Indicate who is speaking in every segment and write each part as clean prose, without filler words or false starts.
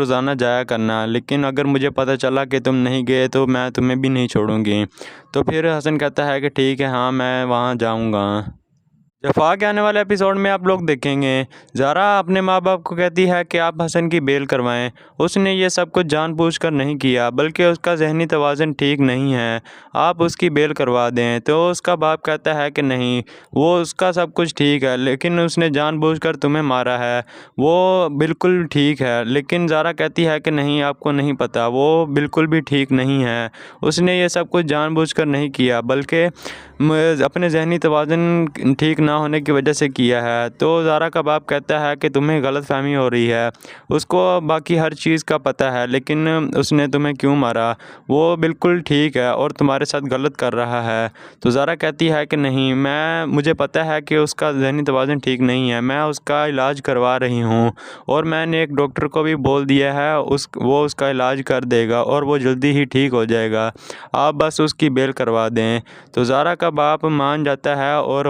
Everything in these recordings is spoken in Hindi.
Speaker 1: रोज़ाना जाया करना, लेकिन अगर मुझे पता चला कि तुम नहीं गए तो मैं तुम्हें भी नहीं छोड़ूंगी। तो फिर हसन कहता है कि ठीक है, हाँ मैं वहाँ जाऊँगा। जफ़ा के आने वाले एपिसोड में आप लोग देखेंगे, ज़ारा अपने माँ बाप को कहती है कि आप हसन की बेल करवाएं। उसने ये सब कुछ जानबूझकर नहीं किया, बल्कि उसका ज़हनी तवाज़ुन ठीक नहीं है, आप उसकी बेल करवा दें। तो उसका बाप कहता है कि नहीं, वो उसका सब कुछ ठीक है, लेकिन उसने जानबूझकर तुम्हें मारा है, वो बिल्कुल ठीक है। लेकिन ज़ारा कहती है कि नहीं, आपको नहीं पता, वो बिल्कुल भी ठीक नहीं है, उसने ये सब कुछ जानबूझकर नहीं किया, बल्कि अपने ज़हनी तवाज़ुन ठीक ना होने की वजह से किया है। तो ज़ारा का बाप कहता है कि तुम्हें गलतफ़हमी हो रही है, उसको बाकी हर चीज़ का पता है, लेकिन उसने तुम्हें क्यों मारा, वो बिल्कुल ठीक है और तुम्हारे साथ गलत कर रहा है। तो ज़ारा कहती है कि नहीं, मुझे पता है कि उसका ज़हनी तवाज़ुन ठीक नहीं है, मैं उसका इलाज करवा रही हूँ और मैंने एक डॉक्टर को भी बोल दिया है, वो उसका इलाज कर देगा और वो जल्दी ही ठीक हो जाएगा, आप बस उसकी बेल करवा दें। तो ज़ारा का बाप मान जाता है और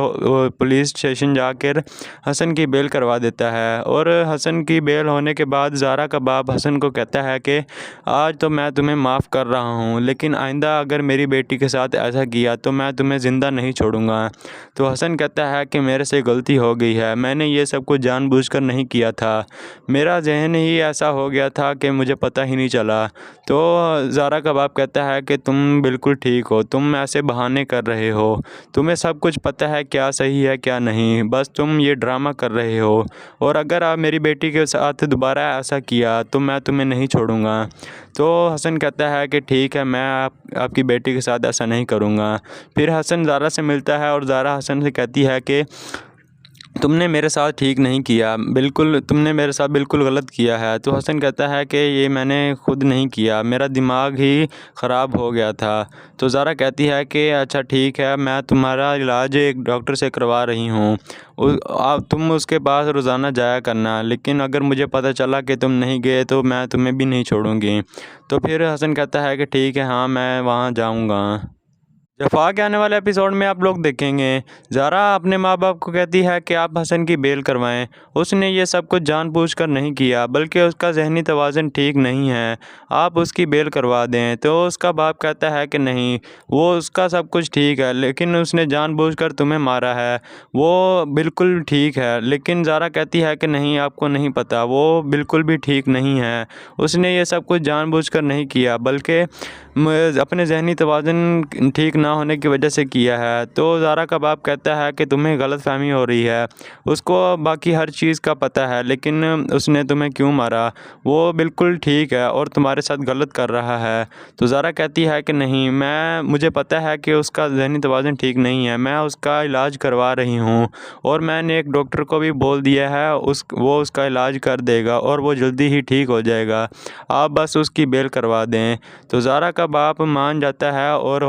Speaker 1: पुलिस स्टेशन जाकर हसन की बेल करवा देता है। और हसन की बेल होने के बाद ज़ारा का बाप हसन को कहता है कि आज तो मैं तुम्हें माफ़ कर रहा हूँ, लेकिन आइंदा अगर मेरी बेटी के साथ ऐसा किया तो मैं तुम्हें ज़िंदा नहीं छोड़ूंगा। तो हसन कहता है कि मेरे से गलती हो गई है, मैंने ये सब कुछ जानबूझकर नहीं किया था, मेरा जहन ही ऐसा हो गया था कि मुझे पता ही नहीं चला। तो ज़ारा का बाप कहता है कि तुम बिल्कुल ठीक हो, तुम ऐसे बहाने कर रहे हो, तुम्हें सब कुछ पता है क्या सही है क्या नहीं, बस तुम ये ड्रामा कर रहे हो, और अगर आप मेरी बेटी के साथ दोबारा ऐसा किया तो मैं तुम्हें नहीं छोड़ूंगा। तो हसन कहता है कि ठीक है, मैं आपकी बेटी के साथ ऐसा नहीं करूंगा। फिर हसन ज़ारा से मिलता है और ज़ारा हसन से कहती है कि तुमने मेरे साथ ठीक नहीं किया, तुमने मेरे साथ बिल्कुल गलत किया है। तो हसन कहता है कि ये मैंने खुद नहीं किया, मेरा दिमाग ही ख़राब हो गया था। तो ज़ारा कहती है कि अच्छा ठीक है, मैं तुम्हारा इलाज एक डॉक्टर से करवा रही हूँ, तुम उसके पास रोज़ाना जाया करना, लेकिन अगर मुझे पता चला कि तुम नहीं गए तो मैं तुम्हें भी नहीं छोड़ूंगी। तो फिर हसन कहता है कि ठीक है, हाँ मैं वहाँ जाऊँगा। जफ़ा के आने वाले एपिसोड में आप लोग देखेंगे, ज़ारा अपने माँ बाप को कहती है कि आप हसन की बेल करवाएं। उसने ये सब कुछ जानबूझकर नहीं किया, बल्कि उसका ज़हनी तवाज़ुन ठीक नहीं है, आप उसकी बेल करवा दें। तो उसका बाप कहता है कि नहीं, वो उसका सब कुछ ठीक है, लेकिन उसने जानबूझकर तुम्हें मारा है, वो बिल्कुल ठीक है। लेकिन ज़ारा कहती है कि नहीं, आपको नहीं पता, वो बिल्कुल भी ठीक नहीं है, उसने ये सब कुछ जानबूझकर नहीं किया, बल्कि अपने ज़हनी तवाज़ुन ठीक ना होने की वजह से किया है। तो ज़ारा का बाप कहता है कि तुम्हें गलतफ़हमी हो रही है, उसको बाकी हर चीज़ का पता है, लेकिन उसने तुम्हें क्यों मारा, वो बिल्कुल ठीक है और तुम्हारे साथ गलत कर रहा है। तो ज़ारा कहती है कि नहीं, मुझे पता है कि उसका ज़हनी तवाज़ुन ठीक नहीं है, मैं उसका इलाज करवा रही हूँ और मैंने एक डॉक्टर को भी बोल दिया है, वो उसका इलाज कर देगा और वो जल्दी ही ठीक हो जाएगा, आप बस उसकी बेल करवा दें। तो ज़ारा का बाप मान जाता है और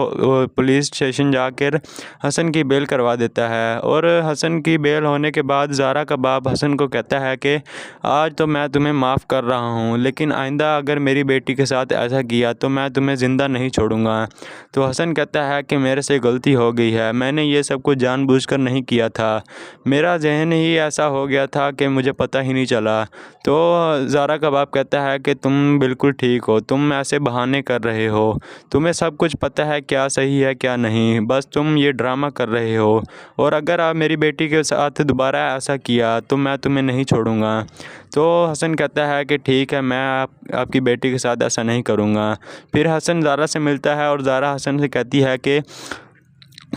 Speaker 1: पुलिस स्टेशन जाकर हसन की बेल करवा देता है। और हसन की बेल होने के बाद ज़ारा का बाप हसन को कहता है कि आज तो मैं तुम्हें माफ़ कर रहा हूँ, लेकिन आइंदा अगर मेरी बेटी के साथ ऐसा किया तो मैं तुम्हें ज़िंदा नहीं छोड़ूंगा। तो हसन कहता है कि मेरे से गलती हो गई है, मैंने ये सब कुछ जानबूझकर नहीं किया था, मेरा जहन ही ऐसा हो गया था कि मुझे पता ही नहीं चला। तो ज़ारा का बाप कहता है कि तुम बिल्कुल ठीक हो, तुम ऐसे बहाने कर रहे हो, तुम्हें सब कुछ पता है क्या सही है क्या नहीं, बस तुम ये ड्रामा कर रहे हो, और अगर आप मेरी बेटी के साथ दोबारा ऐसा किया तो मैं तुम्हें नहीं छोड़ूंगा। तो हसन कहता है कि ठीक है, मैं आपकी बेटी के साथ ऐसा नहीं करूँगा। फिर हसन ज़ारा से मिलता है और ज़ारा हसन से कहती है कि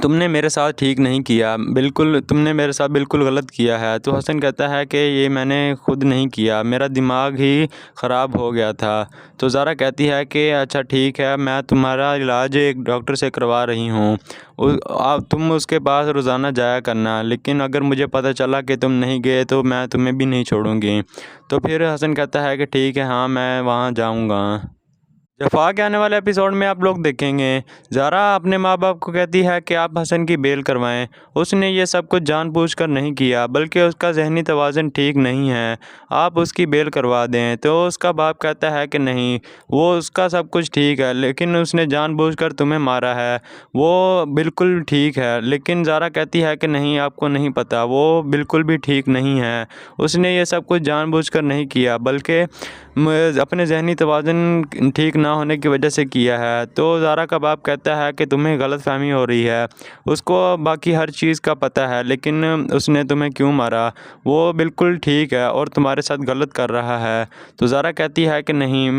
Speaker 1: तुमने मेरे साथ ठीक नहीं किया, तुमने मेरे साथ बिल्कुल गलत किया है। तो हसन कहता है कि ये मैंने खुद नहीं किया, मेरा दिमाग ही ख़राब हो गया था। तो ज़ारा कहती है कि अच्छा ठीक है, मैं तुम्हारा इलाज एक डॉक्टर से करवा रही हूँ, तुम उसके पास रोज़ाना जाया करना, लेकिन अगर मुझे पता चला कि तुम नहीं गए तो मैं तुम्हें भी नहीं छोड़ूंगी। तो फिर हसन कहता है कि ठीक है, हाँ मैं वहाँ जाऊँगा। जफ़ा के आने वाले एपिसोड में आप लोग देखेंगे, ज़ारा अपने माँ बाप को कहती है कि आप हसन की बेल करवाएं। उसने ये सब कुछ जानबूझकर नहीं किया, बल्कि उसका ज़हनी तवाज़ुन ठीक नहीं है, आप उसकी बेल करवा दें। तो उसका बाप कहता है कि नहीं, वो उसका सब कुछ ठीक है, लेकिन उसने जानबूझकर तुम्हें मारा है, वो बिल्कुल ठीक है। लेकिन ज़ारा कहती है कि नहीं, आपको नहीं पता, वो बिल्कुल भी ठीक नहीं है, उसने ये सब कुछ जानबूझकर नहीं किया, बल्कि अपने ज़हनी तवाज़ुन ठीक ना होने की वजह से किया है। तो ज़ारा का बाप कहता है कि तुम्हें गलतफ़हमी हो रही है, उसको बाकी हर चीज़ का पता है, लेकिन उसने तुम्हें क्यों मारा, वो बिल्कुल ठीक है और तुम्हारे साथ गलत कर रहा है। तो ज़ारा कहती है कि नहीं,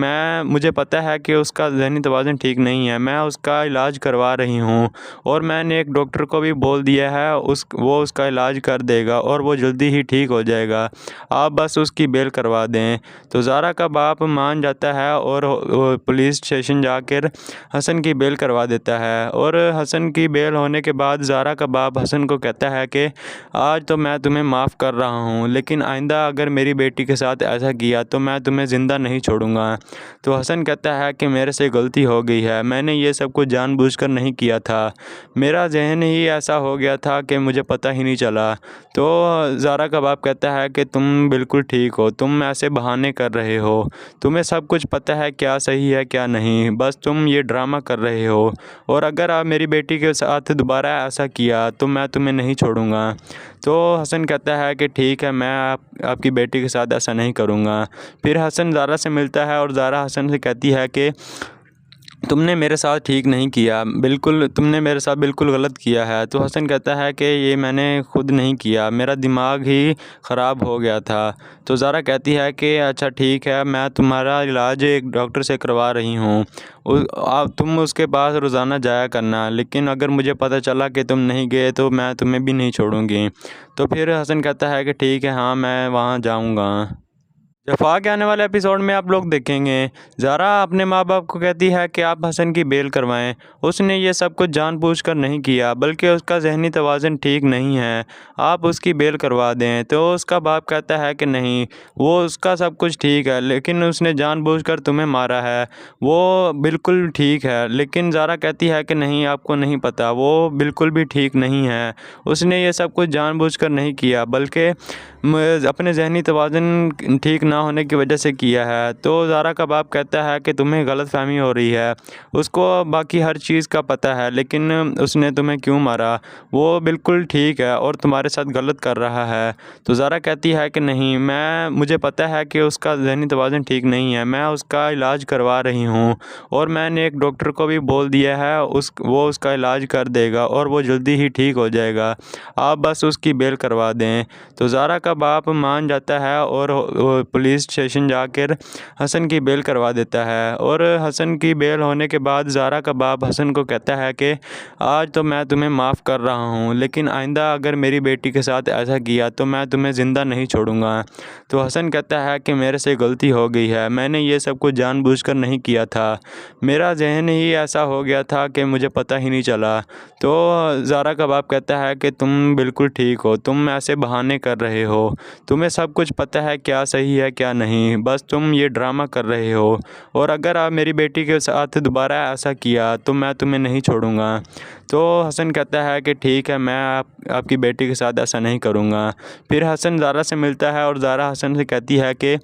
Speaker 1: मुझे पता है कि उसका ज़हनी तवाज़ुन ठीक नहीं है, मैं उसका इलाज करवा रही हूँ और मैंने एक डॉक्टर को भी बोल दिया है, वो उसका इलाज कर देगा और वो जल्दी ही ठीक हो जाएगा, आप बस उसकी बेल करवा दें। तो ज़ारा का बाप मान जाता है और वो पुलिस स्टेशन जाकर हसन की बेल करवा देता है। और हसन की बेल होने के बाद ज़ारा का बाप हसन को कहता है कि आज तो मैं तुम्हें माफ़ कर रहा हूँ, लेकिन आइंदा अगर मेरी बेटी के साथ ऐसा किया तो मैं तुम्हें ज़िंदा नहीं छोड़ूंगा। तो हसन कहता है कि मेरे से गलती हो गई है, मैंने ये सब कुछ जानबूझकर नहीं किया था, मेरा जहन ही ऐसा हो गया था कि मुझे पता ही नहीं चला। तो ज़ारा का बाप कहता है कि तुम बिल्कुल ठीक हो, तुम ऐसे बहाने कर रहे हो, तुम्हें सब कुछ पता है क्या सही है क्या नहीं, बस तुम ये ड्रामा कर रहे हो, और अगर आप मेरी बेटी के साथ दोबारा ऐसा किया तो मैं तुम्हें नहीं छोड़ूंगा। तो हसन कहता है कि ठीक है, मैं आपकी बेटी के साथ ऐसा नहीं करूँगा। फिर हसन ज़ारा से मिलता है और ज़ारा हसन से कहती है कि तुमने मेरे साथ ठीक नहीं किया, बिल्कुल तुमने मेरे साथ बिल्कुल गलत किया है। तो हसन कहता है कि ये मैंने खुद नहीं किया, मेरा दिमाग ही ख़राब हो गया था। तो ज़ारा कहती है कि अच्छा ठीक है, मैं तुम्हारा इलाज एक डॉक्टर से करवा रही हूँ, तुम उसके पास रोज़ाना जाया करना, लेकिन अगर मुझे पता चला कि तुम नहीं गए तो मैं तुम्हें भी नहीं छोड़ूंगी। तो फिर हसन कहता है कि ठीक है, हाँ मैं वहाँ जाऊँगा। जफ़ा के आने वाले एपिसोड में आप लोग देखेंगे, ज़ारा अपने माँ बाप को कहती है कि आप हसन की बेल करवाएं। उसने ये सब कुछ जानबूझकर नहीं किया, बल्कि उसका ज़हनी तवाज़ुन ठीक नहीं है, आप उसकी बेल करवा दें। तो उसका बाप कहता है कि नहीं, वो उसका सब कुछ ठीक है, लेकिन उसने जानबूझकर तुम्हें मारा है, वो बिल्कुल ठीक है। लेकिन ज़ारा कहती है कि नहीं, आपको नहीं पता, वो बिल्कुल भी ठीक नहीं है, उसने ये सब कुछ जानबूझकर नहीं किया, बल्कि अपने ज़हनी तवाज़ुन ठीक ना होने की वजह से किया है। तो ज़ारा का बाप कहता है कि तुम्हें गलतफ़हमी हो रही है, उसको बाकी हर चीज़ का पता है, लेकिन उसने तुम्हें क्यों मारा, वो बिल्कुल ठीक है और तुम्हारे साथ गलत कर रहा है। तो ज़ारा कहती है कि नहीं, मुझे पता है कि उसका ज़हनी तवाज़ुन ठीक नहीं है, मैं उसका इलाज करवा रही हूँ और मैंने एक डॉक्टर को भी बोल दिया है, वो उसका इलाज कर देगा और वो जल्दी ही ठीक हो जाएगा, आप बस उसकी बेल करवा दें। तो ज़ारा का बाप मान जाता है और वो पुलिस स्टेशन जाकर हसन की बेल करवा देता है। और हसन की बेल होने के बाद ज़ारा का बाप हसन को कहता है कि आज तो मैं तुम्हें माफ़ कर रहा हूँ, लेकिन आइंदा अगर मेरी बेटी के साथ ऐसा किया तो मैं तुम्हें ज़िंदा नहीं छोड़ूंगा। तो हसन कहता है कि मेरे से गलती हो गई है, मैंने ये सब कुछ जानबूझकर नहीं किया था, मेरा जहन ही ऐसा हो गया था कि मुझे पता ही नहीं चला। तो ज़ारा का बाप कहता है कि तुम बिल्कुल ठीक हो, तुम ऐसे बहाने कर रहे हो, तुम्हें सब कुछ पता है क्या सही है क्या नहीं, बस तुम ये ड्रामा कर रहे हो, और अगर आप मेरी बेटी के साथ दोबारा ऐसा किया तो मैं तुम्हें नहीं छोड़ूंगा। तो हसन कहता है कि ठीक है, मैं आपकी बेटी के साथ ऐसा नहीं करूँगा। फिर हसन ज़ारा से मिलता है और ज़ारा हसन से कहती है कि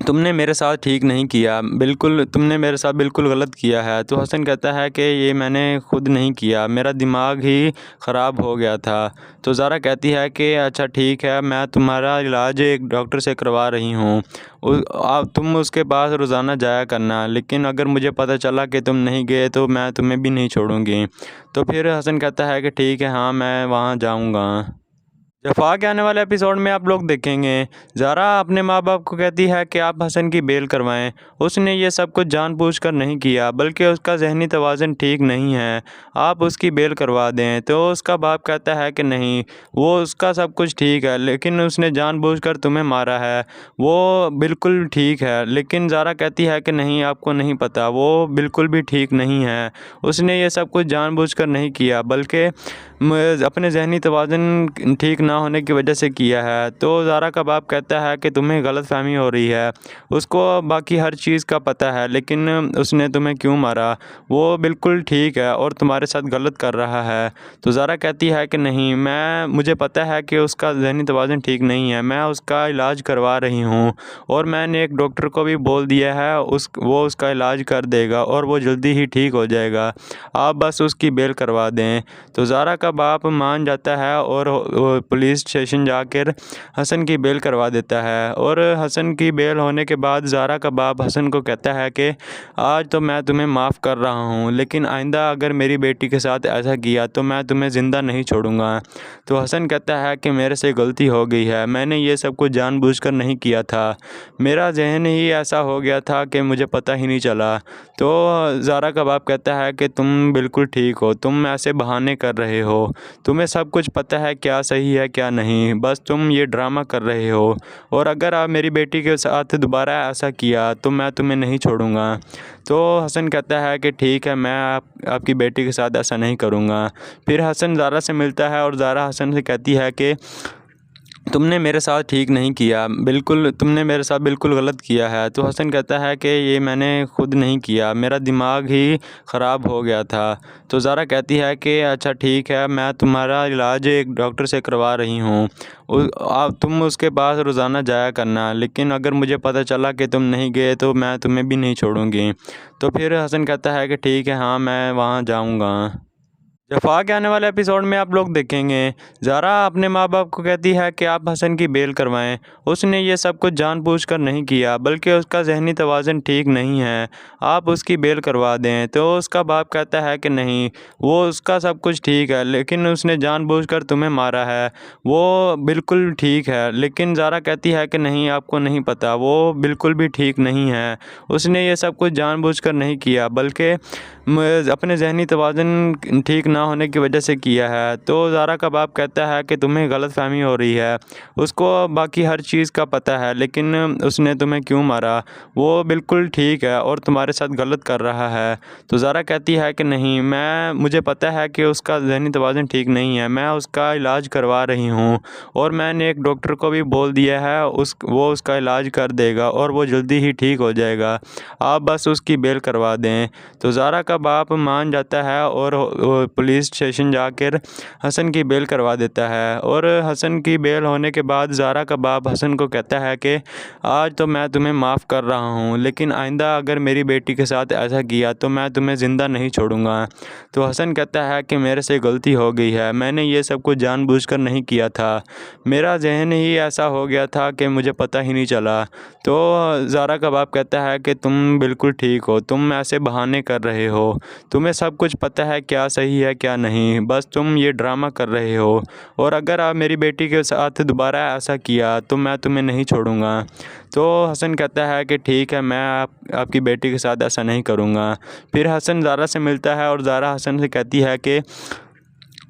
Speaker 1: तुमने मेरे साथ ठीक नहीं किया, बिल्कुल तुमने मेरे साथ बिल्कुल गलत किया है। तो हसन कहता है कि ये मैंने खुद नहीं किया, मेरा दिमाग ही ख़राब हो गया था। तो ज़ारा कहती है कि अच्छा ठीक है, मैं तुम्हारा इलाज एक डॉक्टर से करवा रही हूँ, तुम उसके पास रोज़ाना जाया करना, लेकिन अगर मुझे पता चला कि तुम नहीं गए तो मैं तुम्हें भी नहीं छोड़ूंगी। तो फिर हसन कहता है कि ठीक है, हाँ मैं वहाँ जाऊँगा। जफ़ा के आने वाले एपिसोड में आप लोग देखेंगे, ज़ारा अपने माँ बाप को कहती है कि आप हसन की बेल करवाएं। उसने ये सब कुछ जानबूझकर नहीं किया, बल्कि उसका ज़हनी तवाज़ुन ठीक नहीं है, आप उसकी बेल करवा दें। तो उसका बाप कहता है कि नहीं, वो उसका सब कुछ ठीक है, लेकिन उसने जानबूझकर तुम्हें मारा है, वो बिल्कुल ठीक है। लेकिन ज़ारा कहती है कि नहीं, आपको नहीं पता, वो बिल्कुल भी ठीक नहीं है, उसने ये सब कुछ जानबूझकर नहीं किया, बल्कि अपने ज़हनी तवाज़ुन ठीक ना होने की वजह से किया है। तो ज़ारा का बाप कहता है कि तुम्हें गलतफ़हमी हो रही है, उसको बाकी हर चीज़ का पता है, लेकिन उसने तुम्हें क्यों मारा, वो बिल्कुल ठीक है और तुम्हारे साथ गलत कर रहा है। तो ज़ारा कहती है कि नहीं, मुझे पता है कि उसका ज़हनी तवाज़ुन ठीक नहीं है, मैं उसका इलाज करवा रही हूँ और मैंने एक डॉक्टर को भी बोल दिया है, वो उसका इलाज कर देगा और वो जल्दी ही ठीक हो जाएगा, आप बस उसकी बेल करवा दें। तो ज़ारा का बाप मान जाता है और वो पुलिस स्टेशन जाकर हसन की बेल करवा देता है। और हसन की बेल होने के बाद ज़ारा का बाप हसन को कहता है कि आज तो मैं तुम्हें माफ़ कर रहा हूँ, लेकिन आइंदा अगर मेरी बेटी के साथ ऐसा किया तो मैं तुम्हें ज़िंदा नहीं छोड़ूंगा। तो हसन कहता है कि मेरे से गलती हो गई है, मैंने ये सब कुछ जानबूझकर नहीं किया था, मेरा जहन ही ऐसा हो गया था कि मुझे पता ही नहीं चला। तो ज़ारा का बाप कहता है कि तुम बिल्कुल ठीक हो, तुम ऐसे बहाने कर रहे हो, तुम्हें सब कुछ पता है क्या सही है क्या नहीं, बस तुम ये ड्रामा कर रहे हो और अगर आप मेरी बेटी के साथ दोबारा ऐसा किया तो मैं तुम्हें नहीं छोड़ूंगा। तो हसन कहता है कि ठीक है, मैं आपकी बेटी के साथ ऐसा नहीं करूँगा। फिर हसन ज़ारा से मिलता है और ज़ारा हसन से कहती है कि तुमने मेरे साथ ठीक नहीं किया, तुमने मेरे साथ बिल्कुल गलत किया है। तो हसन कहता है कि ये मैंने खुद नहीं किया, मेरा दिमाग ही ख़राब हो गया था। तो ज़ारा कहती है कि अच्छा ठीक है, मैं तुम्हारा इलाज एक डॉक्टर से करवा रही हूँ, तुम उसके पास रोज़ाना जाया करना, लेकिन अगर मुझे पता चला कि तुम नहीं गए तो मैं तुम्हें भी नहीं छोड़ूंगी। तो फिर हसन कहता है कि ठीक है, हाँ मैं वहाँ जाऊँगा। जफ़ा के आने वाले एपिसोड में आप लोग देखेंगे ज़ारा अपने माँ बाप को कहती है कि आप हसन की बेल करवाएं। उसने ये सब कुछ जानबूझकर नहीं किया, बल्कि उसका ज़हनी तवाज़ुन ठीक नहीं है, आप उसकी बेल करवा दें। तो उसका बाप कहता है कि नहीं, वो उसका सब कुछ ठीक है, लेकिन उसने जानबूझकर तुम्हें मारा है, वो बिल्कुल ठीक है। लेकिन ज़ारा कहती है कि नहीं, आपको नहीं पता, वो बिल्कुल भी ठीक नहीं है, उसने ये सब कुछ जानबूझकर नहीं किया, बल्कि अपने ज़हनी तवाज़ुन ठीक ना होने की वजह से किया है। तो ज़ारा का बाप कहता है कि तुम्हें गलतफ़हमी हो रही है, उसको बाकी हर चीज़ का पता है, लेकिन उसने तुम्हें क्यों मारा, वो बिल्कुल ठीक है और तुम्हारे साथ गलत कर रहा है। तो ज़ारा कहती है कि नहीं, मुझे पता है कि उसका ज़हनी तवाज़ुन ठीक नहीं है, मैं उसका इलाज करवा रही हूँ और मैंने एक डॉक्टर को भी बोल दिया है, वो उसका इलाज कर देगा और वो जल्दी ही ठीक हो जाएगा, आप बस उसकी बेल करवा दें। तो ज़ारा का बाप मान जाता है और वो पुलिस स्टेशन जाकर हसन की बेल करवा देता है। और हसन की बेल होने के बाद ज़ारा का बाप हसन को कहता है कि आज तो मैं तुम्हें माफ़ कर रहा हूँ, लेकिन आइंदा अगर मेरी बेटी के साथ ऐसा किया तो मैं तुम्हें ज़िंदा नहीं छोड़ूंगा। तो हसन कहता है कि मेरे से गलती हो गई है, मैंने ये सब कुछ जानबूझकर नहीं किया था, मेरा जहन ही ऐसा हो गया था कि मुझे पता ही नहीं चला। तो ज़ारा का बाप कहता है कि तुम बिल्कुल ठीक हो, तुम ऐसे बहाने कर रहे हो, तुम्हें सब कुछ पता है क्या सही है क्या नहीं, बस तुम ये ड्रामा कर रहे हो और अगर आप मेरी बेटी के साथ दोबारा ऐसा किया तो मैं तुम्हें नहीं छोड़ूंगा। तो हसन कहता है कि ठीक है, मैं आपकी बेटी के साथ ऐसा नहीं करूँगा। फिर हसन ज़ारा से मिलता है और ज़ारा हसन से कहती है कि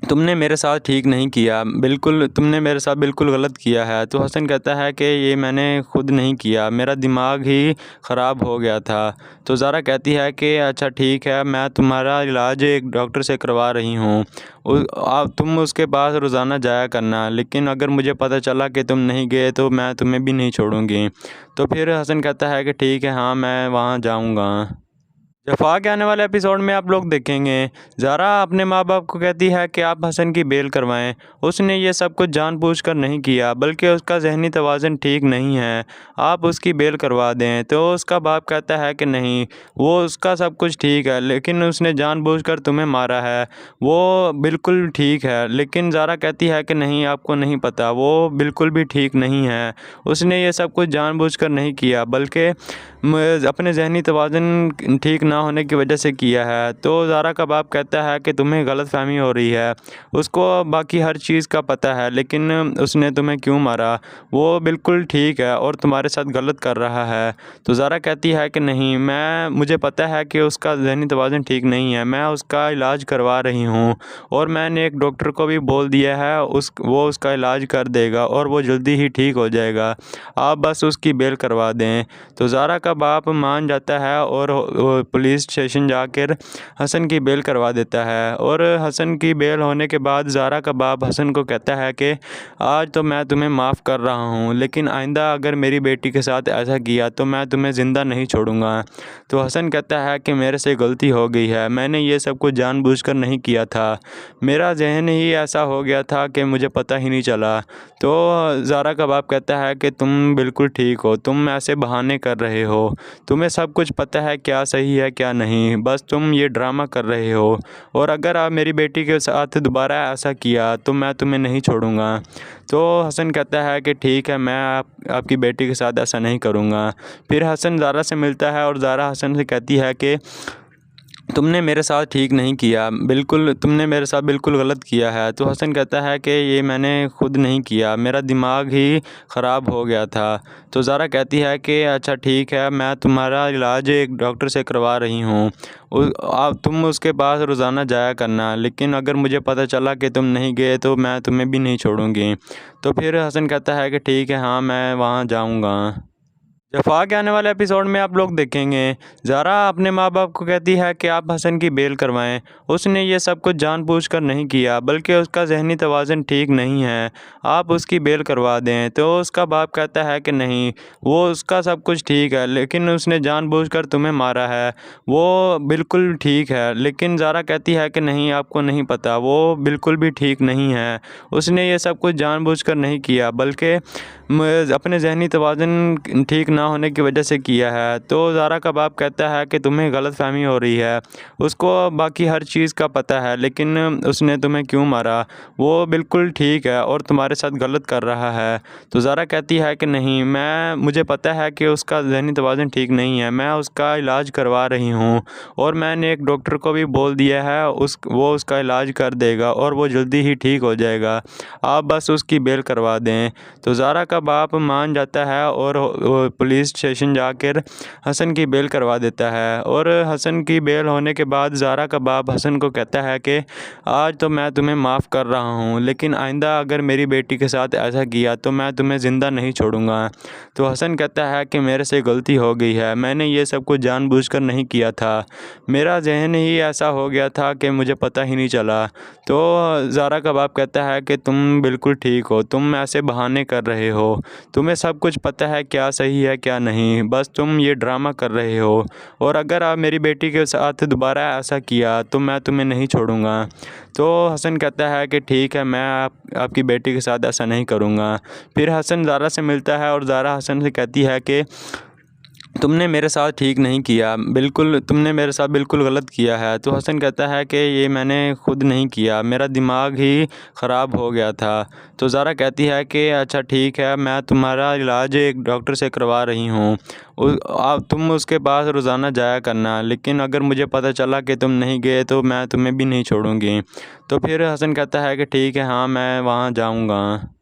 Speaker 1: तुमने मेरे साथ ठीक नहीं किया, तुमने मेरे साथ बिल्कुल गलत किया है। तो हसन कहता है कि ये मैंने खुद नहीं किया, मेरा दिमाग ही ख़राब हो गया था। तो ज़ारा कहती है कि अच्छा ठीक है, मैं तुम्हारा इलाज एक डॉक्टर से करवा रही हूँ, तुम उसके पास रोज़ाना जाया करना, लेकिन अगर मुझे पता चला कि तुम नहीं गए तो मैं तुम्हें भी नहीं छोड़ूंगी। तो फिर हसन कहता है कि ठीक है, हाँ मैं वहाँ जाऊँगा। जफ़ा के आने वाले एपिसोड में आप लोग देखेंगे ज़ारा अपने माँ बाप को कहती है कि आप हसन की बेल करवाएं। उसने ये सब कुछ जानबूझकर नहीं किया, बल्कि उसका ज़हनी तवाज़ुन ठीक नहीं है, आप उसकी बेल करवा दें। तो उसका बाप कहता है कि नहीं, वो उसका सब कुछ ठीक है, लेकिन उसने जानबूझकर तुम्हें मारा है, वो बिल्कुल ठीक है। लेकिन ज़ारा कहती है कि नहीं, आपको नहीं पता, वो बिल्कुल भी ठीक नहीं है, उसने ये सब कुछ जानबूझकर नहीं किया, बल्कि अपने ज़हनी तवाज़ुन ठीक ना होने की वजह से किया है। तो ज़ारा का बाप कहता है कि तुम्हें गलतफ़हमी हो रही है, उसको बाकी हर चीज़ का पता है, लेकिन उसने तुम्हें क्यों मारा, वो बिल्कुल ठीक है और तुम्हारे साथ गलत कर रहा है। तो ज़ारा कहती है कि नहीं, मुझे पता है कि उसका ज़हनी तवाज़ुन ठीक नहीं है, मैं उसका इलाज करवा रही हूँ और मैंने एक डॉक्टर को भी बोल दिया है, वो उसका इलाज कर देगा और वो जल्दी ही ठीक हो जाएगा, आप बस उसकी बेल करवा दें। तो ज़ारा का बाप मान जाता है और वो पुलिस स्टेशन जाकर हसन की बेल करवा देता है। और हसन की बेल होने के बाद ज़ारा का बाप हसन को कहता है कि आज तो मैं तुम्हें माफ़ कर रहा हूँ, लेकिन आइंदा अगर मेरी बेटी के साथ ऐसा किया तो मैं तुम्हें ज़िंदा नहीं छोड़ूंगा। तो हसन कहता है कि मेरे से गलती हो गई है, मैंने ये सब कुछ जानबूझकर नहीं किया था, मेरा जहन ही ऐसा हो गया था कि मुझे पता ही नहीं चला। तो ज़ारा का बाप कहता है कि तुम बिल्कुल ठीक हो, तुम ऐसे बहाने कर रहे हो, तुम्हें सब कुछ पता है क्या सही है क्या नहीं, बस तुम ये ड्रामा कर रहे हो, और अगर आप मेरी बेटी के साथ दोबारा ऐसा किया तो मैं तुम्हें नहीं छोड़ूंगा। तो हसन कहता है कि ठीक है, मैं आपकी बेटी के साथ ऐसा नहीं करूँगा। फिर हसन ज़ारा से मिलता है और ज़ारा हसन से कहती है कि तुमने मेरे साथ ठीक नहीं किया, बिल्कुल तुमने मेरे साथ बिल्कुल गलत किया है। तो हसन कहता है कि ये मैंने खुद नहीं किया, मेरा दिमाग ही ख़राब हो गया था। तो ज़ारा कहती है कि अच्छा ठीक है, मैं तुम्हारा इलाज एक डॉक्टर से करवा रही हूँ, तुम उसके पास रोज़ाना जाया करना, लेकिन अगर मुझे पता चला कि तुम नहीं गए तो मैं तुम्हें भी नहीं छोड़ूंगी। तो फिर हसन कहता है कि ठीक है, हाँ मैं वहाँ जाऊँगा। जफ़ा के आने वाले एपिसोड में आप लोग देखेंगे ज़ारा अपने माँ बाप को कहती है कि आप हसन की बेल करवाएं। उसने ये सब कुछ जानबूझकर नहीं किया, बल्कि उसका जहनी तवाज़ुन ठीक नहीं है, आप उसकी बेल करवा दें। तो उसका बाप कहता है कि नहीं, वो उसका सब कुछ ठीक है, लेकिन उसने जानबूझकर तुम्हें मारा है, वो बिल्कुल ठीक है। लेकिन ज़ारा कहती है कि नहीं, आपको नहीं पता, वो बिल्कुल भी ठीक नहीं है, उसने ये सब कुछ जानबूझकर नहीं किया, बल्कि अपने जहनी तवाज़ुन ठीक ना होने की वजह से किया है। तो ज़ारा का बाप कहता है कि तुम्हें गलतफ़हमी हो रही है, उसको बाकी हर चीज़ का पता है, लेकिन उसने तुम्हें क्यों मारा, वो बिल्कुल ठीक है और तुम्हारे साथ गलत कर रहा है। तो ज़ारा कहती है कि नहीं, मुझे पता है कि उसका जहनी तवाज़ुन ठीक नहीं है, मैं उसका इलाज करवा रही हूँ, और मैंने एक डॉक्टर को भी बोल दिया है, वो उसका इलाज कर देगा और वो जल्दी ही ठीक हो जाएगा, आप बस उसकी बेल करवा दें। तो ज़ारा का बाप मान जाता है और वो पुलिस स्टेशन जाकर हसन की बेल करवा देता है। और हसन की बेल होने के बाद ज़ारा का बाप हसन को कहता है कि आज तो मैं तुम्हें माफ़ कर रहा हूँ, लेकिन आइंदा अगर मेरी बेटी के साथ ऐसा किया तो मैं तुम्हें ज़िंदा नहीं छोड़ूंगा। तो हसन कहता है कि मेरे से गलती हो गई है, मैंने ये सब कुछ जानबूझकर नहीं किया था, मेरा जहन ही ऐसा हो गया था कि मुझे पता ही नहीं चला। तो ज़ारा का बाप कहता है कि तुम बिल्कुल ठीक हो, तुम ऐसे बहाने कर रहे हो, तुम्हें सब कुछ पता है क्या सही है क्या नहीं, बस तुम ये ड्रामा कर रहे हो, और अगर आप मेरी बेटी के साथ दोबारा ऐसा किया तो मैं तुम्हें नहीं छोड़ूंगा। तो हसन कहता है कि ठीक है, मैं आपकी बेटी के साथ ऐसा नहीं करूँगा। फिर हसन ज़ारा से मिलता है और ज़ारा हसन से कहती है कि तुमने मेरे साथ ठीक नहीं किया, बिल्कुल तुमने मेरे साथ बिल्कुल गलत किया है। तो हसन कहता है कि ये मैंने खुद नहीं किया, मेरा दिमाग ही ख़राब हो गया था। तो ज़ारा कहती है कि अच्छा ठीक है, मैं तुम्हारा इलाज एक डॉक्टर से करवा रही हूँ, तुम उसके पास रोज़ाना जाया करना, लेकिन अगर मुझे पता चला कि तुम नहीं गए तो मैं तुम्हें भी नहीं छोड़ूंगी। तो फिर हसन कहता है कि ठीक है, हाँ मैं वहाँ जाऊँगा।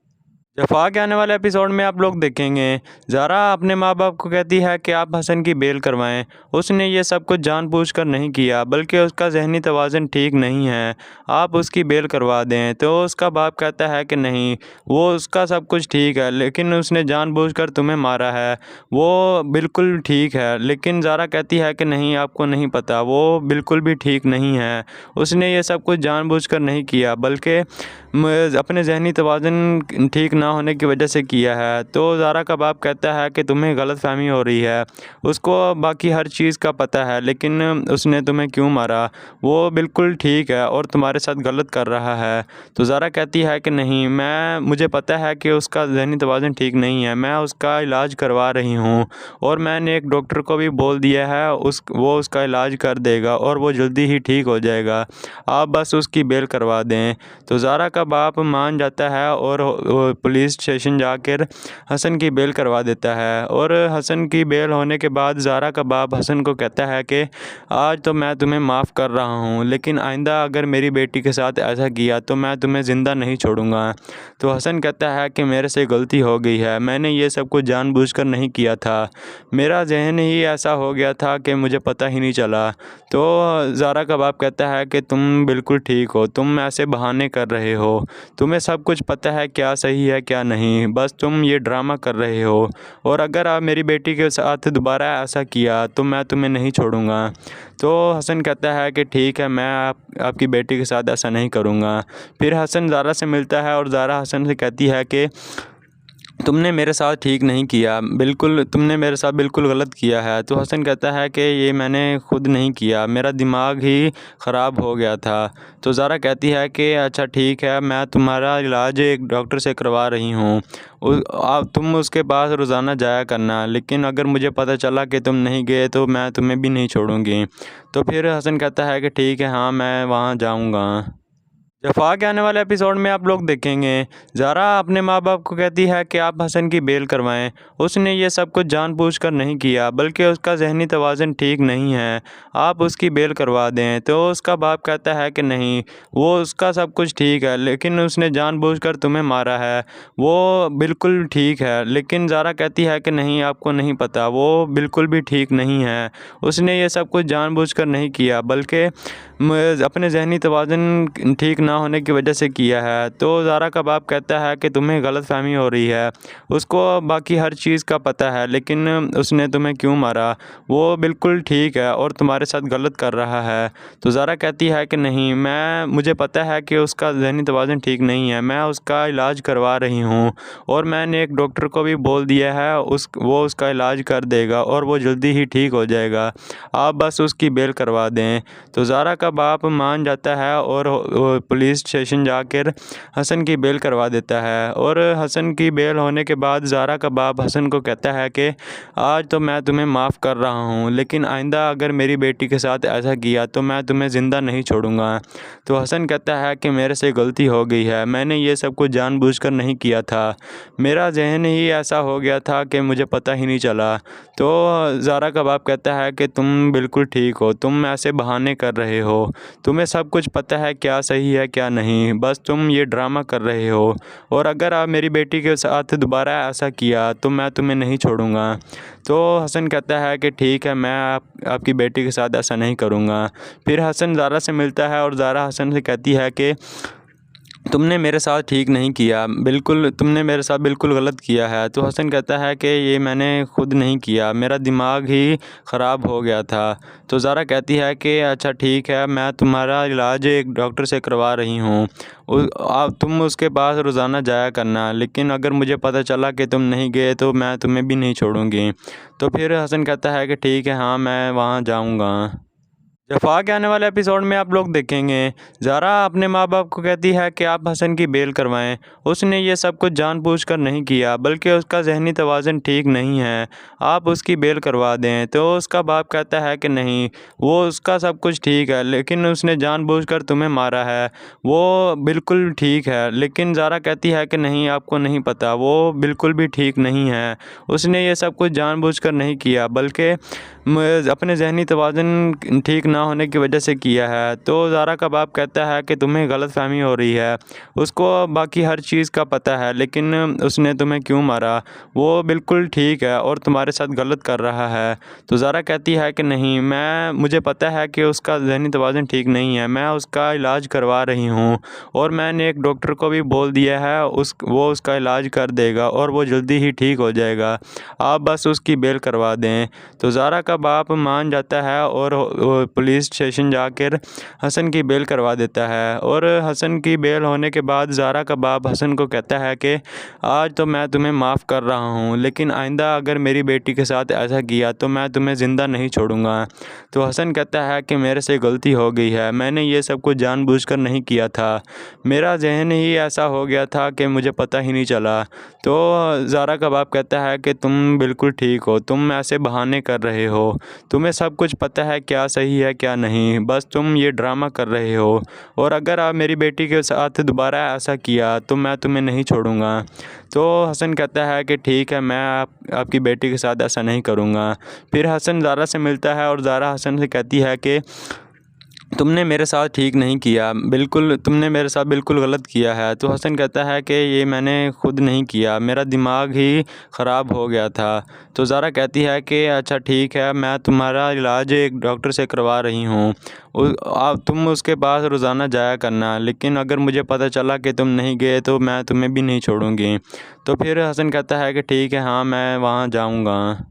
Speaker 1: जफ़ा के आने वाले एपिसोड में आप लोग देखेंगे ज़ारा अपने माँ बाप को कहती है कि आप हसन की बेल करवाएं। उसने ये सब कुछ जानबूझकर नहीं किया, बल्कि उसका जहनी तवाज़ुन ठीक नहीं है, आप उसकी बेल करवा दें। तो उसका बाप कहता है कि नहीं, वो उसका सब कुछ ठीक है, लेकिन उसने जानबूझकर तुम्हें मारा है, वो बिल्कुल ठीक है। लेकिन ज़ारा कहती है कि नहीं, आपको नहीं पता, वो बिल्कुल भी ठीक नहीं है, उसने ये सब कुछ जानबूझकर नहीं किया, बल्कि अपने जहनी तवाज़ुन ठीक ना होने की वजह से किया है। तो ज़ारा का बाप कहता है कि तुम्हें गलतफ़हमी हो रही है, उसको बाकी हर चीज़ का पता है, लेकिन उसने तुम्हें क्यों मारा, वो बिल्कुल ठीक है और तुम्हारे साथ गलत कर रहा है। तो ज़ारा कहती है कि नहीं, मुझे पता है कि उसका जहनी तवाज़ुन ठीक नहीं है, मैं उसका इलाज करवा रही हूँ, और मैंने एक डॉक्टर को भी बोल दिया है, वो उसका इलाज कर देगा और वो जल्दी ही ठीक हो जाएगा, आप बस उसकी बेल करवा दें। तो ज़ारा का बाप मान जाता है और वो पुलिस स्टेशन जाकर हसन की बेल करवा देता है। और हसन की बेल होने के बाद ज़ारा का बाप हसन को कहता है कि आज तो मैं तुम्हें माफ़ कर रहा हूँ, लेकिन आइंदा अगर मेरी बेटी के साथ ऐसा किया तो मैं तुम्हें ज़िंदा नहीं छोड़ूंगा। तो हसन कहता है कि मेरे से गलती हो गई है, मैंने ये सब कुछ जानबूझकर नहीं किया था, मेरा जहन ही ऐसा हो गया था कि मुझे पता ही नहीं चला। तो ज़ारा का बाप कहता है कि तुम बिल्कुल ठीक हो, तुम ऐसे बहाने कर रहे हो, तुम्हें सब कुछ पता है क्या सही है क्या नहीं, बस तुम ये ड्रामा कर रहे हो। और अगर आप मेरी बेटी के साथ दोबारा ऐसा किया तो मैं तुम्हें नहीं छोड़ूंगा। तो हसन कहता है कि ठीक है, मैं आपकी बेटी के साथ ऐसा नहीं करूँगा। फिर हसन ज़ारा से मिलता है और ज़ारा हसन से कहती है कि तुमने मेरे साथ ठीक नहीं किया, तुमने मेरे साथ बिल्कुल गलत किया है। तो हसन कहता है कि ये मैंने खुद नहीं किया, मेरा दिमाग ही ख़राब हो गया था। तो ज़ारा कहती है कि अच्छा ठीक है, मैं तुम्हारा इलाज एक डॉक्टर से करवा रही हूँ, तुम उसके पास रोज़ाना जाया करना, लेकिन अगर मुझे पता चला कि तुम नहीं गए तो मैं तुम्हें भी नहीं छोड़ूंगी। तो फिर हसन कहता है कि ठीक है, हाँ मैं वहाँ जाऊँगा। जफ़ा के आने वाले एपिसोड में आप लोग देखेंगे ज़ारा अपने माँ बाप को कहती है कि आप हसन की बेल करवाएं। उसने ये सब कुछ जानबूझकर नहीं किया, बल्कि उसका जहनी तवाज़ुन ठीक नहीं है, आप उसकी बेल करवा दें। तो उसका बाप कहता है कि नहीं, वो उसका सब कुछ ठीक है, लेकिन उसने जानबूझकर तुम्हें मारा है, वो बिल्कुल ठीक है। लेकिन ज़ारा कहती है कि नहीं, आपको नहीं पता, वो बिल्कुल भी ठीक नहीं है, उसने ये सब कुछ जानबूझकर नहीं किया, बल्कि अपने जहनी तवाज़ुन ठीक ना होने की वजह से किया है। तो ज़ारा का बाप कहता है कि तुम्हें गलतफ़हमी हो रही है, उसको बाकी हर चीज़ का पता है, लेकिन उसने तुम्हें क्यों मारा, वो बिल्कुल ठीक है और तुम्हारे साथ गलत कर रहा है। तो ज़ारा कहती है कि नहीं, मुझे पता है कि उसका जहनी तवाज़ुन ठीक नहीं है, मैं उसका इलाज करवा रही हूँ और मैंने एक डॉक्टर को भी बोल दिया है, वो उसका इलाज कर देगा और वो जल्दी ही ठीक हो जाएगा, आप बस उसकी बेल करवा दें। तो ज़ारा का बाप मान जाता है और पुलिस स्टेशन जाकर हसन की बेल करवा देता है। और हसन की बेल होने के बाद ज़ारा का बाप हसन को कहता है कि आज तो मैं तुम्हें माफ़ कर रहा हूँ, लेकिन आइंदा अगर मेरी बेटी के साथ ऐसा किया तो मैं तुम्हें ज़िंदा नहीं छोड़ूंगा। तो हसन कहता है कि मेरे से गलती हो गई है, मैंने ये सब कुछ जानबूझकर नहीं किया था, मेरा जहन ही ऐसा हो गया था कि मुझे पता ही नहीं चला। तो ज़ारा का बाप कहता है कि तुम बिल्कुल ठीक हो, तुम ऐसे बहाने कर रहे हो, तुम्हें सब कुछ पता है क्या सही है क्या नहीं, बस तुम ये ड्रामा कर रहे हो। और अगर आप मेरी बेटी के साथ दोबारा ऐसा किया तो मैं तुम्हें नहीं छोड़ूंगा। तो हसन कहता है कि ठीक है, मैं आपकी बेटी के साथ ऐसा नहीं करूँगा। फिर हसन ज़ारा से मिलता है और ज़ारा हसन से कहती है कि तुमने मेरे साथ ठीक नहीं किया, तुमने मेरे साथ बिल्कुल गलत किया है। तो हसन कहता है कि ये मैंने खुद नहीं किया, मेरा दिमाग ही ख़राब हो गया था। तो ज़ारा कहती है कि अच्छा ठीक है, मैं तुम्हारा इलाज एक डॉक्टर से करवा रही हूँ, तुम उसके पास रोज़ाना जाया करना, लेकिन अगर मुझे पता चला कि तुम नहीं गए तो मैं तुम्हें भी नहीं छोड़ूंगी। तो फिर हसन कहता है कि ठीक है, हाँ मैं वहाँ जाऊँगा। जफ़ा के आने वाले एपिसोड में आप लोग देखेंगे ज़ारा अपने माँ बाप को कहती है कि आप हसन की बेल करवाएं। उसने ये सब कुछ जानबूझकर नहीं किया, बल्कि उसका जहनी तवाज़ुन ठीक नहीं है, आप उसकी बेल करवा दें। तो उसका बाप कहता है कि नहीं, वो उसका सब कुछ ठीक है, लेकिन उसने जानबूझकर तुम्हें मारा है, वो बिल्कुल ठीक है। लेकिन ज़ारा कहती है कि नहीं, आपको नहीं पता, वो बिल्कुल भी ठीक नहीं है, उसने ये सब कुछ जानबूझकर नहीं किया, बल्कि अपने जहनी तवाज़ुन ठीक ना होने की वजह से किया है। तो ज़ारा का बाप कहता है कि तुम्हें गलतफ़हमी हो रही है, उसको बाकी हर चीज़ का पता है, लेकिन उसने तुम्हें क्यों मारा, वो बिल्कुल ठीक है और तुम्हारे साथ गलत कर रहा है। तो ज़ारा कहती है कि नहीं, मुझे पता है कि उसका जहनी तवाज़ुन ठीक नहीं है, मैं उसका इलाज करवा रही हूँ और मैंने एक डॉक्टर को भी बोल दिया है, वो उसका इलाज कर देगा और वो जल्दी ही ठीक हो जाएगा, आप बस उसकी बेल करवा दें। तो ज़ारा का बाप मान जाता है और पुलिस स्टेशन जाकर हसन की बेल करवा देता है। और हसन की बेल होने के बाद ज़ारा का बाप हसन को कहता है कि आज तो मैं तुम्हें माफ़ कर रहा हूँ, लेकिन आइंदा अगर मेरी बेटी के साथ ऐसा किया तो मैं तुम्हें ज़िंदा नहीं छोड़ूंगा। तो हसन कहता है कि मेरे से गलती हो गई है, मैंने ये सब कुछ जानबूझकर नहीं किया था, मेरा जहन ही ऐसा हो गया था कि मुझे पता ही नहीं चला। तो ज़ारा का बाप कहता है कि तुम बिल्कुल ठीक हो, तुम ऐसे बहाने कर रहे हो, तुम्हें सब कुछ पता है क्या सही है क्या नहीं, बस तुम ये ड्रामा कर रहे हो। और अगर आप मेरी बेटी के साथ दोबारा ऐसा किया तो मैं तुम्हें नहीं छोड़ूंगा। तो हसन कहता है कि ठीक है, मैं आपकी बेटी के साथ ऐसा नहीं करूँगा। फिर हसन ज़ारा से मिलता है और ज़ारा हसन से कहती है कि तुमने मेरे साथ ठीक नहीं किया, बिल्कुल तुमने मेरे साथ बिल्कुल गलत किया है। तो हसन कहता है कि ये मैंने खुद नहीं किया, मेरा दिमाग ही ख़राब हो गया था। तो ज़ारा कहती है कि अच्छा ठीक है, मैं तुम्हारा इलाज एक डॉक्टर से करवा रही हूँ। आप तुम उसके पास रोज़ाना जाया करना, लेकिन अगर मुझे पता चला कि तुम नहीं गए तो मैं तुम्हें भी नहीं छोड़ूंगी। तो फिर हसन कहता है कि ठीक है, हाँ मैं वहाँ जाऊँगा।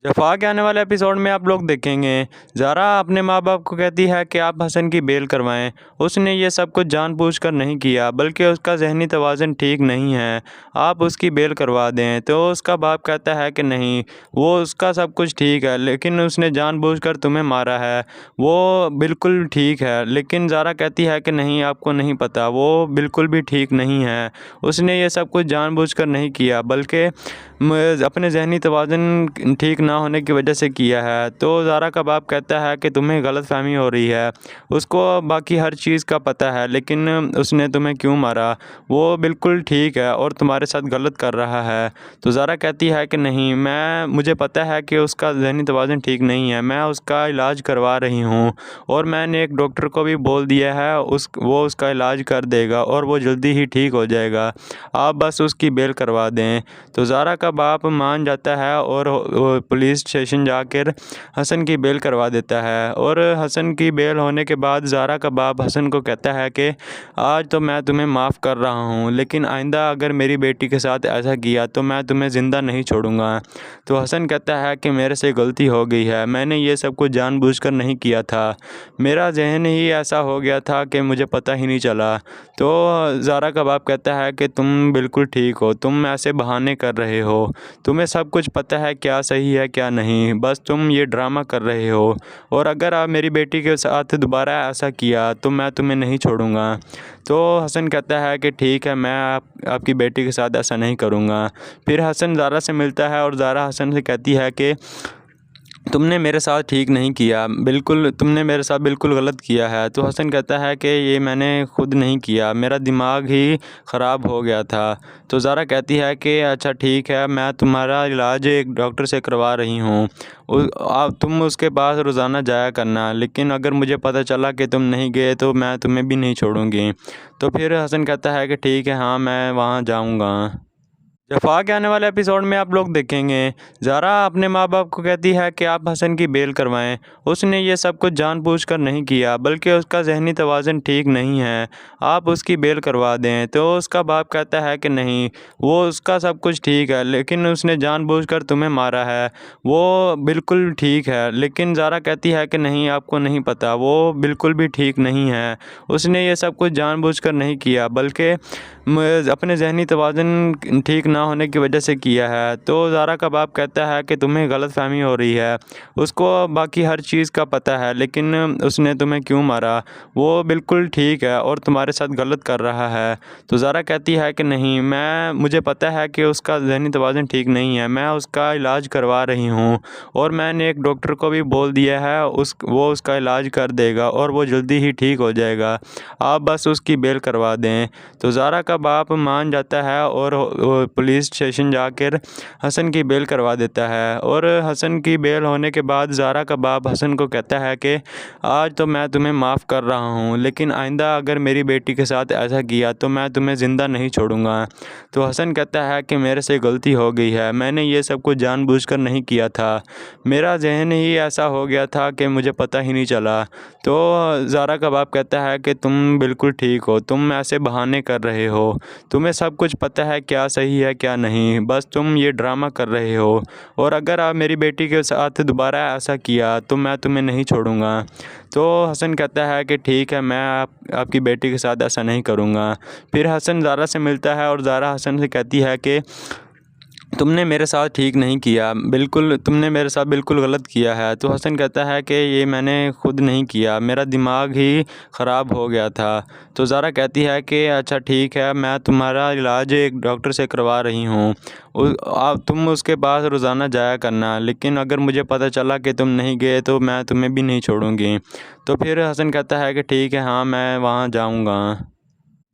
Speaker 1: जफ़ा के आने वाले एपिसोड में आप लोग देखेंगे, ज़ारा अपने माँ बाप को कहती है कि आप हसन की बेल करवाएं। उसने ये सब कुछ जानबूझकर नहीं किया, बल्कि उसका जहनी तवाज़ुन ठीक नहीं है, आप उसकी बेल करवा दें। तो उसका बाप कहता है कि नहीं, वो उसका सब कुछ ठीक है, लेकिन उसने जानबूझकर तुम्हें मारा है, वो बिल्कुल ठीक है। लेकिन ज़ारा कहती है कि नहीं, आपको नहीं पता, वो बिल्कुल भी ठीक नहीं है, उसने ये सब कुछ जानबूझकर नहीं किया, बल्कि अपने जहनी तवाज़ुन ठीक ना होने की वजह से किया है। तो ज़ारा का बाप कहता है कि तुम्हें गलतफ़हमी हो रही है, उसको बाकी हर चीज़ का पता है, लेकिन उसने तुम्हें क्यों मारा, वो बिल्कुल ठीक है और तुम्हारे साथ गलत कर रहा है। तो ज़ारा कहती है कि नहीं, मुझे पता है कि उसका जहनी तवाज़ुन ठीक नहीं है, मैं उसका इलाज करवा रही हूँ और मैंने एक डॉक्टर को भी बोल दिया है, वो उसका इलाज कर देगा और वो जल्दी ही ठीक हो जाएगा, आप बस उसकी बेल करवा दें। तो ज़ारा का बाप मान जाता है और वो पुलिस स्टेशन जाकर हसन की बेल करवा देता है। और हसन की बेल होने के बाद ज़ारा का बाप हसन को कहता है कि आज तो मैं तुम्हें माफ़ कर रहा हूँ, लेकिन आइंदा अगर मेरी बेटी के साथ ऐसा किया तो मैं तुम्हें ज़िंदा नहीं छोड़ूंगा। तो हसन कहता है कि मेरे से गलती हो गई है, मैंने ये सब कुछ जानबूझकर नहीं किया था, मेरा जहन ही ऐसा हो गया था कि मुझे पता ही नहीं चला। तो ज़ारा का बाप कहता है कि तुम बिल्कुल ठीक हो, तुम ऐसे बहाने कर रहे हो, तुम्हें सब कुछ पता है क्या सही है क्या नहीं, बस तुम ये ड्रामा कर रहे हो, और अगर आप मेरी बेटी के साथ दोबारा ऐसा किया तो मैं तुम्हें नहीं छोड़ूंगा। तो हसन कहता है कि ठीक है, मैं आपकी बेटी के साथ ऐसा नहीं करूँगा। फिर हसन ज़ारा से मिलता है और ज़ारा हसन से कहती है कि तुमने मेरे साथ ठीक नहीं किया, बिल्कुल तुमने मेरे साथ बिल्कुल गलत किया है। तो हसन कहता है कि ये मैंने खुद नहीं किया, मेरा दिमाग ही ख़राब हो गया था। तो ज़ारा कहती है कि अच्छा ठीक है, मैं तुम्हारा इलाज एक डॉक्टर से करवा रही हूँ, तुम उसके पास रोज़ाना जाया करना, लेकिन अगर मुझे पता चला कि तुम नहीं गए तो मैं तुम्हें भी नहीं छोड़ूंगी। तो फिर हसन कहता है कि ठीक है, हाँ मैं वहाँ जाऊँगा। जफ़ा के आने वाले एपिसोड में आप लोग देखेंगे, ज़ारा अपने माँ बाप को कहती है कि आप हसन की बेल करवाएं। उसने ये सब कुछ जानबूझकर नहीं किया, बल्कि उसका जहनी तवाज़ुन ठीक नहीं है, आप उसकी बेल करवा दें। तो उसका बाप कहता है कि नहीं, वो उसका सब कुछ ठीक है, लेकिन उसने जानबूझकर तुम्हें मारा है, वो बिल्कुल ठीक है। लेकिन ज़ारा कहती है कि नहीं, आपको नहीं पता, वो बिल्कुल भी ठीक नहीं है, उसने ये सब कुछ जानबूझकर नहीं किया, बल्कि अपने जहनी तवाज़ुन ठीक ना होने की वजह से किया है। तो ज़ारा का बाप कहता है कि तुम्हें गलतफ़हमी हो रही है, उसको बाकी हर चीज़ का पता है, लेकिन उसने तुम्हें क्यों मारा, वो बिल्कुल ठीक है और तुम्हारे साथ गलत कर रहा है। तो ज़ारा कहती है कि नहीं, मुझे पता है कि उसका जहनी तवाज़ुन ठीक नहीं है, मैं उसका इलाज करवा रही हूँ और मैंने एक डॉक्टर को भी बोल दिया है, वो उसका इलाज कर देगा और वो जल्दी ही ठीक हो जाएगा, आप बस उसकी बेल करवा दें। तो ज़ारा का बाप मान जाता है और वो पुलिस स्टेशन जाकर हसन की बेल करवा देता है। और हसन की बेल होने के बाद ज़ारा का बाप हसन को कहता है कि आज तो मैं तुम्हें माफ़ कर रहा हूँ, लेकिन आइंदा अगर मेरी बेटी के साथ ऐसा किया तो मैं तुम्हें ज़िंदा नहीं छोड़ूंगा। तो हसन कहता है कि मेरे से गलती हो गई है, मैंने ये सब कुछ जानबूझकर नहीं किया था, मेरा जहन ही ऐसा हो गया था कि मुझे पता ही नहीं चला। तो ज़ारा का बाप कहता है कि तुम बिल्कुल ठीक हो, तुम ऐसे बहाने कर रहे हो, तुम्हें सब कुछ पता है क्या सही है क्या नहीं, बस तुम ये ड्रामा कर रहे हो, और अगर आप मेरी बेटी के साथ दोबारा ऐसा किया तो मैं तुम्हें नहीं छोड़ूंगा। तो हसन कहता है कि ठीक है, मैं आपकी बेटी के साथ ऐसा नहीं करूँगा। फिर हसन ज़ारा से मिलता है और ज़ारा हसन से कहती है कि तुमने मेरे साथ ठीक नहीं किया, बिल्कुल तुमने मेरे साथ बिल्कुल गलत किया है। तो हसन कहता है कि ये मैंने खुद नहीं किया, मेरा दिमाग ही ख़राब हो गया था। तो ज़ारा कहती है कि अच्छा ठीक है, मैं तुम्हारा इलाज एक डॉक्टर से करवा रही हूँ, तुम उसके पास रोज़ाना जाया करना, लेकिन अगर मुझे पता चला कि तुम नहीं गए तो मैं तुम्हें भी नहीं छोड़ूंगी। तो फिर हसन कहता है कि ठीक है, हाँ मैं वहाँ जाऊँगा।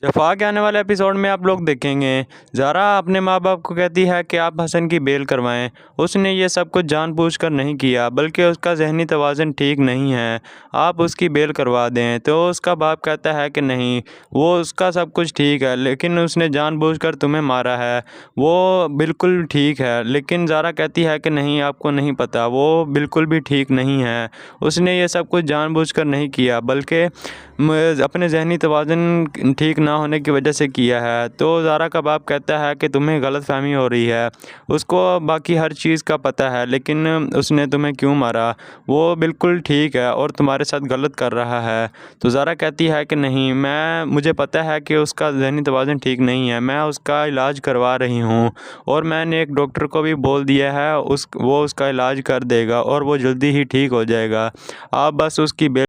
Speaker 1: जफ़ा के आने वाले एपिसोड में आप लोग देखेंगे ज़ारा अपने माँ बाप को कहती है कि आप हसन की बेल करवाएं। उसने ये सब कुछ जानबूझकर नहीं किया, बल्कि उसका जहनी तवाज़ुन ठीक नहीं है, आप उसकी बेल करवा दें। तो उसका बाप कहता है कि नहीं, वो उसका सब कुछ ठीक है, लेकिन उसने जानबूझकर तुम्हें मारा है, वो बिल्कुल ठीक है। लेकिन ज़ारा कहती है कि नहीं, आपको नहीं पता, वो बिल्कुल भी ठीक नहीं है, उसने ये सब कुछ जानबूझकर नहीं किया, बल्कि अपने जहनी तवाज़ुन ठीक ना होने की वजह से किया है। तो ज़ारा का बाप कहता है कि तुम्हें गलतफ़हमी हो रही है, उसको बाकी हर चीज़ का पता है, लेकिन उसने तुम्हें क्यों मारा, वो बिल्कुल ठीक है और तुम्हारे साथ गलत कर रहा है। तो ज़ारा कहती है कि नहीं, मुझे पता है कि उसका जहनी तवाज़ुन ठीक नहीं है, मैं उसका इलाज करवा रही हूँ और मैंने एक डॉक्टर को भी बोल दिया है, वो उसका इलाज कर देगा और वो जल्दी ही ठीक हो जाएगा। आप बस उसकी